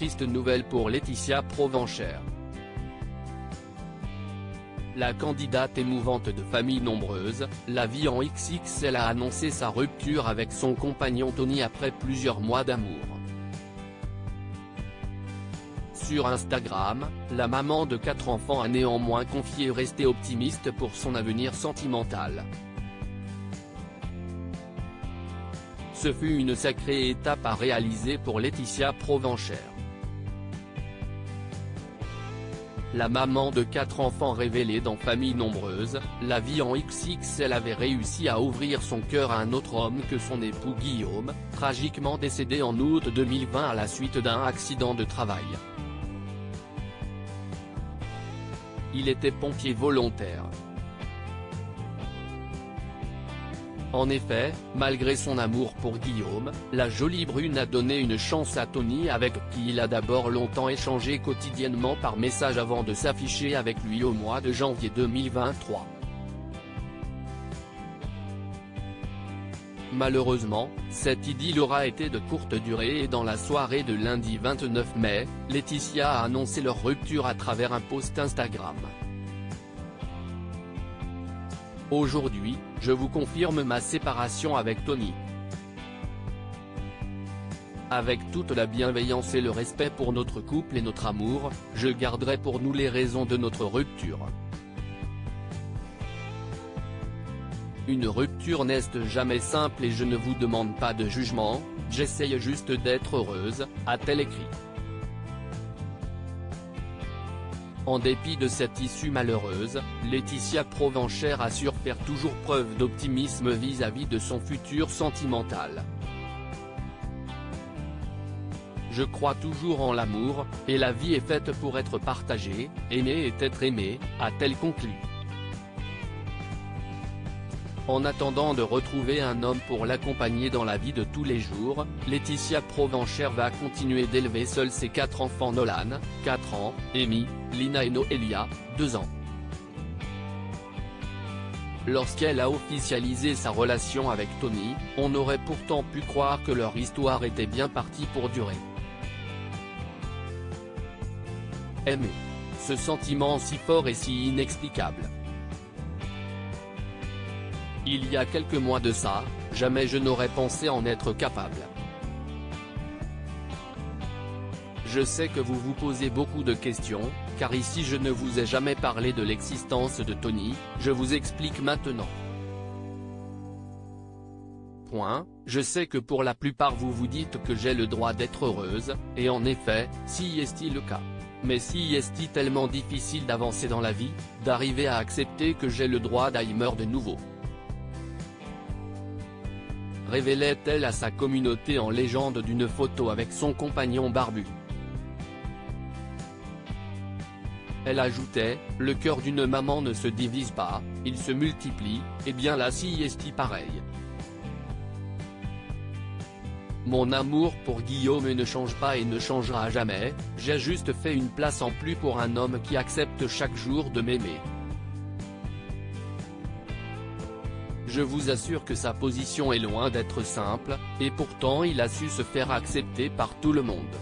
triste nouvelle pour Laetitia Provencher. La candidate émouvante de famille nombreuse, la vie en XXL, a annoncé sa rupture avec son compagnon Tony après plusieurs mois d'amour. Sur Instagram, la maman de 4 enfants a néanmoins confié rester optimiste pour son avenir sentimental. Ce fut une sacrée étape à réaliser pour Laetitia Provencher. La maman de 4 enfants révélée dans Famille nombreuse, la vie en XXL avait réussi à ouvrir son cœur à un autre homme que son époux Guillaume, tragiquement décédé en août 2020 à la suite d'un accident de travail. Il était pompier volontaire. En effet, malgré son amour pour Guillaume, la jolie brune a donné une chance à Tony, avec qui il a d'abord longtemps échangé quotidiennement par message avant de s'afficher avec lui au mois de janvier 2023. Malheureusement, cette idylle aura été de courte durée et dans la soirée de lundi 29 mai, Laetitia a annoncé leur rupture à travers un post Instagram. Aujourd'hui, je vous confirme ma séparation avec Tony. Avec toute la bienveillance et le respect pour notre couple et notre amour, je garderai pour nous les raisons de notre rupture. Une rupture n'est jamais simple et je ne vous demande pas de jugement, j'essaye juste d'être heureuse, a-t-elle écrit. En dépit de cette issue malheureuse, Laetitia Provencher assure faire toujours preuve d'optimisme vis-à-vis de son futur sentimental. Je crois toujours en l'amour, et la vie est faite pour être partagée, aimer et être aimé, a-t-elle conclu. En attendant de retrouver un homme pour l'accompagner dans la vie de tous les jours, Laetitia Provencher va continuer d'élever seule ses 4 enfants: Nolan, 4 ans, Amy, Lina et Noélia, 2 ans. Lorsqu'elle a officialisé sa relation avec Tony, on aurait pourtant pu croire que leur histoire était bien partie pour durer. Aimer. Ce sentiment si fort et si inexplicable. Il y a quelques mois de ça, jamais je n'aurais pensé en être capable. Je sais que vous vous posez beaucoup de questions, car ici je ne vous ai jamais parlé de l'existence de Tony, je vous explique maintenant. Je sais que pour la plupart vous vous dites que j'ai le droit d'être heureuse, et en effet, si est-il le cas. Mais si est-il tellement difficile d'avancer dans la vie, d'arriver à accepter que j'ai le droit d'aimer de nouveau. Révélait-elle à sa communauté en légende d'une photo avec son compagnon barbu. Elle ajoutait, le cœur d'une maman ne se divise pas, il se multiplie, et bien là si est pareil. Mon amour pour Guillaume ne change pas et ne changera jamais, j'ai juste fait une place en plus pour un homme qui accepte chaque jour de m'aimer. Je vous assure que sa position est loin d'être simple, et pourtant il a su se faire accepter par tout le monde.